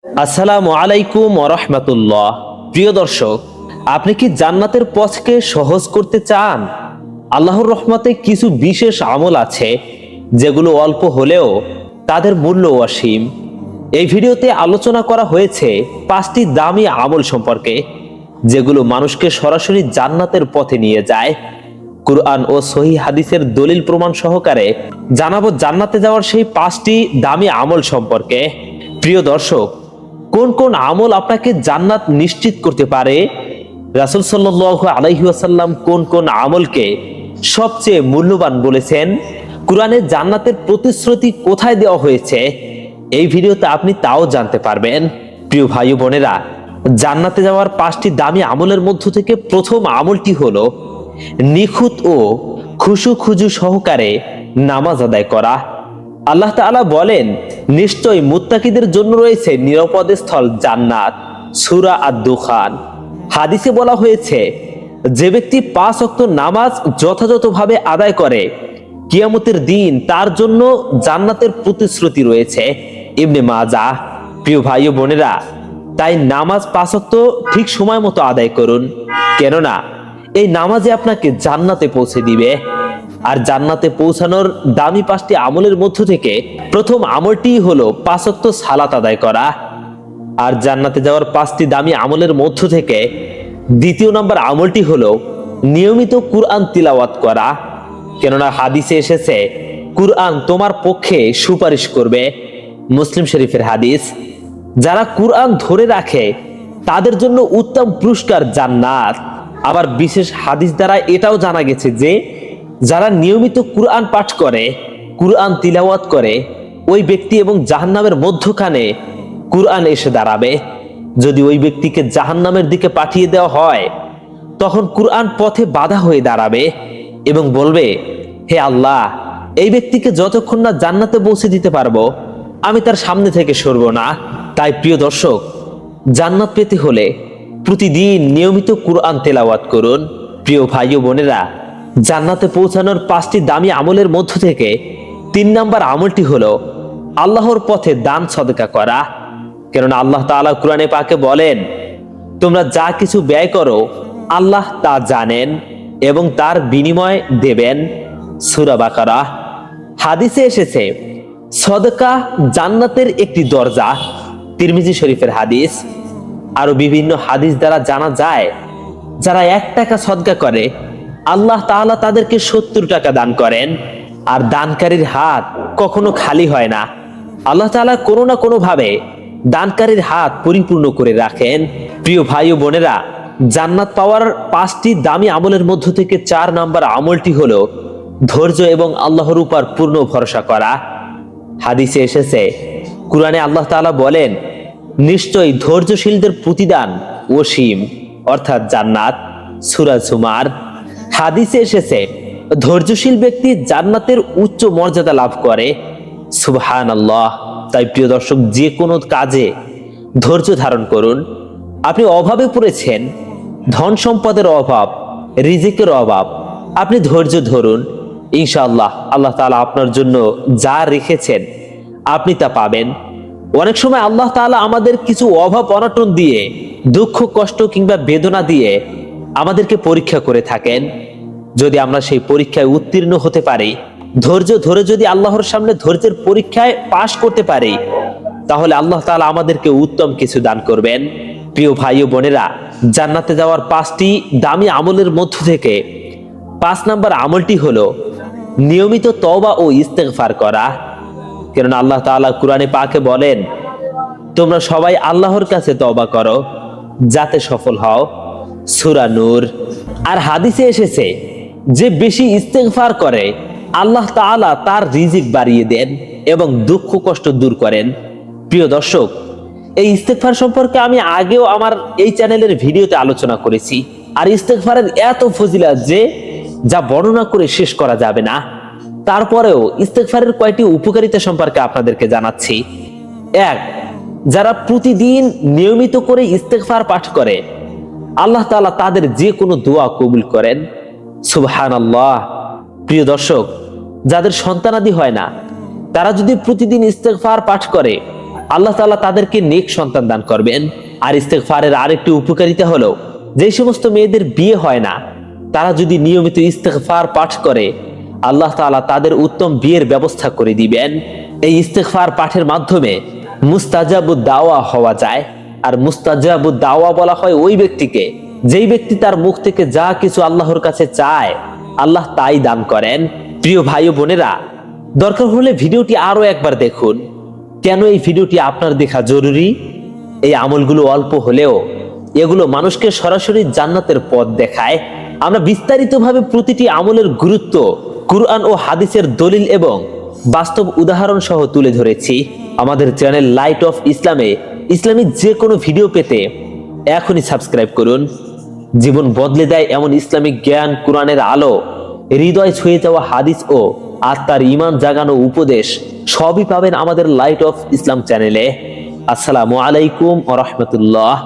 আসসালামু আলাইকুম ওয়া রাহমাতুল্লাহ। প্রিয় দর্শক, আপনি কি জান্নাতের পথকে সহজ করতে চান? আল্লাহর রহমতে কিছু বিশেষ আমল আছে যেগুলো অল্প হলেও তাদের মূল্য অসীম। এই ভিডিওতে আলোচনা করা হয়েছে 5টি দামি আমল সম্পর্কে, যেগুলো মানুষকে সরাসরি জান্নাতের পথে নিয়ে যায়। কুরআন ও সহিহ হাদিসের দলিল প্রমাণ সহকারে জানাবো জান্নাতে যাওয়ার সেই 5টি দামি আমল সম্পর্কে। প্রিয় দর্শক, কোন কোন আমল আপনাকে জান্নাত নিশ্চিত করতে পারে? রাসূল সাল্লাল্লাহু আলাইহি ওয়াসাল্লাম কোন কোন আমলকে সবচেয়ে মূল্যবান বলেছেন? কুরআনে জান্নাতের প্রতিশ্রুতি কোথায় দেওয়া হয়েছে? এই ভিডিওতে আপনি তাও জানতে পারবেন। প্রিয় ভাই ও বোনেরা, জান্নাতে যাওয়ার 5টি দামি আমলের মধ্য থেকে প্রথম আমলটি হলো নিখুঁত ও খুশু সহকারে নামাজ আদায় করা। আল্লাহ তাআলা বলেন, নিশ্চয় মুত্তাকিদের জন্য রয়েছে নিরাপদ স্থল জান্নাত। সূরা আদ-দুখান। হাদিসে বলা হয়েছে, যে ব্যক্তি 5 ওয়াক্ত নামাজ যথাযথভাবে আদায় করে, কিয়ামতের দিন তার জন্য জান্নাতের প্রতিশ্রুতি রয়েছে। ইবনে মাজাহ। প্রিয় ভাই ও বোনেরা, তাই নামাজ 5 ওয়াক্ত ঠিক সময় মতো আদায় করুন, কেননা এই নামাজে আপনাকে জান্নাতে পৌঁছে দিবে। আর জান্নাতে পৌঁছানোর দামি 5টি আমলের মধ্য থেকে প্রথম আমলটি হলো 5 ওয়াক্ত সালাত আদায় করা। আর জান্নাতে যাওয়ার 5টি দামি আমলের মধ্য থেকে দ্বিতীয় নম্বর আমলটি হলো নিয়মিত কুরআন তিলাওয়াত করা, কেননা হাদিসে এসেছে, কুরআন তোমার পক্ষে সুপারিশ করবে। মুসলিম শরীফের হাদিস। যারা কুরআন ধরে রাখে তাদের জন্য উত্তম পুরস্কার জান্নাত। আবার বিশেষ হাদিস দ্বারা এটাও জানা গেছে যে যারা নিয়মিত কুরআন পাঠ করে, কুরআন তিলাওয়াত করে, ওই ব্যক্তি এবং জাহান্নামের মধ্যখানে কুরআন এসে দাঁড়াবে। যদি ওই ব্যক্তিকে জাহান্নামের দিকে পাঠিয়ে দেওয়া হয়, তখন কুরআন পথে বাধা হয়ে দাঁড়াবে এবং বলবে, হে আল্লাহ, এই ব্যক্তিকে যতক্ষণ না জান্নাতে পৌঁছে দিতে পারবো, আমি তার সামনে থেকে সরব না। তাই প্রিয় দর্শক, জান্নাত পেতে হলে প্রতিদিন নিয়মিত কুরআন তেলাওয়াত করুন। প্রিয় ভাই ও বোনেরা, জান্নাতে পৌঁছানোর 5টি দামি আমলের মধ্য থেকে 3 নম্বর আমলটি হলো আল্লাহর পথে দান সদকা করা, কেননা আল্লাহ তাআলা কুরআনে পাকে বলেন, তোমরা যা কিছু ব্যয় করো আল্লাহ তা জানেন এবং তার বিনিময় দেবেন। সূরা বাকারা। হাদিসে এসেছে, সদকা জান্নাতের একটি দরজা। তিরমিজি শরীফের হাদিস। আরো বিভিন্ন হাদিস দ্বারা জানা যায়, যারা 1 টাকা সদকা করে, আল্লাহ তাআলা তাদেরকে 70 টাকা দান করেন। আর দানকারীর হাত কখনো খালি হয় না। আল্লাহ তাআলা কোনো না কোনো ভাবে দানকারীর হাত পরিপূর্ণ করে রাখেন। প্রিয় ভাই ও বোনেরা, জান্নাত পাওয়ার 5টি দামি আমলের মধ্য থেকে 4 নম্বর আমলটি হলো ধৈর্য এবং আল্লাহর উপর পূর্ণ ভরসা করা। হাদিসে এসেছে, কুরআনে আল্লাহ তাআলা বলেন, নিশ্চয়ই ধৈর্যশীলদের প্রতিদান অসীম, অর্থাৎ জান্নাত। সূরা জুমার। হাদিসে এসেছে, ধৈর্যশীল ব্যক্তি জান্নাতের উচ্চ মর্যাদা লাভ করে। সুবহানাল্লাহ। তাই প্রিয় দর্শক, যে কোনো কাজে ধৈর্য ধারণ করুন। আপনি অভাবে পড়েছেন, ধন সম্পদের অভাব, রিজিকের অভাব, আপনি ধৈর্য ধরুন, ইনশাআল্লাহ আল্লাহ তাআলা আপনার জন্য যা রেখেছেন আপনি তা পাবেন। অনেক সময় আল্লাহ তাআলা আমাদের কিছু অভাব অনটন দিয়ে, দুঃখ কষ্ট কিংবা বেদনা দিয়ে আমাদেরকে পরীক্ষা করে থাকেন। যদি আমরা সেই পরীক্ষায় উত্তীর্ণ হতে পারি, ধৈর্য ধরে যদি আল্লাহর সামনে ধৈর্যের পরীক্ষায় পাশ করতে পারি, তাহলে আল্লাহ তাআলা আমাদেরকে উত্তম কিছু দান করবেন। প্রিয় ভাই ও বোনেরা, জান্নাতে যাওয়ার 5টি দামি আমলের মধ্য থেকে 5 নম্বর আমলটি হলো নিয়মিত তওবা ও ইস্তেগফার করা, কেননা আল্লাহ তাআলা কুরআনে পাকে বলেন, তোমরা সবাই আল্লাহর কাছে তওবা করো যাতে সফল হও। সূরা নূর। আর হাদিসে এসেছে, যে বেশি ইস্তেগফার করে আল্লাহ তাআলা তার রিজিক বাড়িয়ে দেন এবং দুঃখ কষ্ট দূর করেন। প্রিয় দর্শক, এই ইস্তেগফার সম্পর্কে আমি আগেও আমার এই চ্যানেলের ভিডিওতে আলোচনা করেছি। আর ইস্তেগফারের এত ফজিলত যে যা বর্ণনা করে শেষ করা যাবে না। তারপরেও ইস্তেগফারের কয়েকটি উপকারিতা সম্পর্কে আপনাদেরকে জানাচ্ছি। 1, যারা প্রতিদিন নিয়মিত করে ইস্তেগফার পাঠ করে, আল্লাহ তাআলা তাদের যে কোনো দোয়া কবুল করেন। সুবহানাল্লাহ। প্রিয় দর্শক, যাদের সন্তানাদি হয় না, তারা যদি প্রতিদিন ইস্তেগফার পাঠ করে, আল্লাহ তাআলা তাদেরকে নেক সন্তান দান করবেন। আর ইস্তেগফারের আরেকটি উপকারিতা হলো, যে সমস্ত মেয়েদের বিয়ে হয় না, তারা যদি নিয়মিত ইস্তেগফার পাঠ করে, আল্লাহ তাআলা তাদের উত্তম বিয়ের ব্যবস্থা করে দিবেন। এই ইস্তেগফার পাঠের মাধ্যমে মুস্তাজাবুদ দাওয়া হওয়া যায়। আর মুস্তাজাবুদ দাওয়া বলা হয় ওই ব্যক্তিকে, যেই ব্যক্তি তার মুখ থেকে যা কিছু আল্লাহর কাছে চায়, আল্লাহ তাই দান করেন। প্রিয় ভাই ও বোনেরা, দরকার হলে ভিডিওটি আরো একবার দেখুন। কেন এই ভিডিওটি আপনার দেখা জরুরি? এই আমলগুলো অল্প হলেও এগুলো মানুষকে সরাসরি জান্নাতের পথ দেখায়। আমরা বিস্তারিতভাবে প্রতিটি আমলের গুরুত্ব কুরআন ও হাদিসের দলিল এবং বাস্তব উদাহরণ সহ তুলে ধরেছি। আমাদের চ্যানেল লাইট অফ ইসলামে ইসলামিক যে কোনো ভিডিও পেতে এখনই সাবস্ক্রাইব করুন। জীবন বদলে দেয় এমন ইসলামিক জ্ঞান, কুরআনের আলো, হৃদয় ছুঁয়ে যাওয়া হাদিস ও আত্মার ঈমান জাগানো উপদেশ সবই পাবেন আমাদের লাইট অফ ইসলাম চ্যানেলে। আসসালামু আলাইকুম ওয়া রাহমাতুল্লাহ।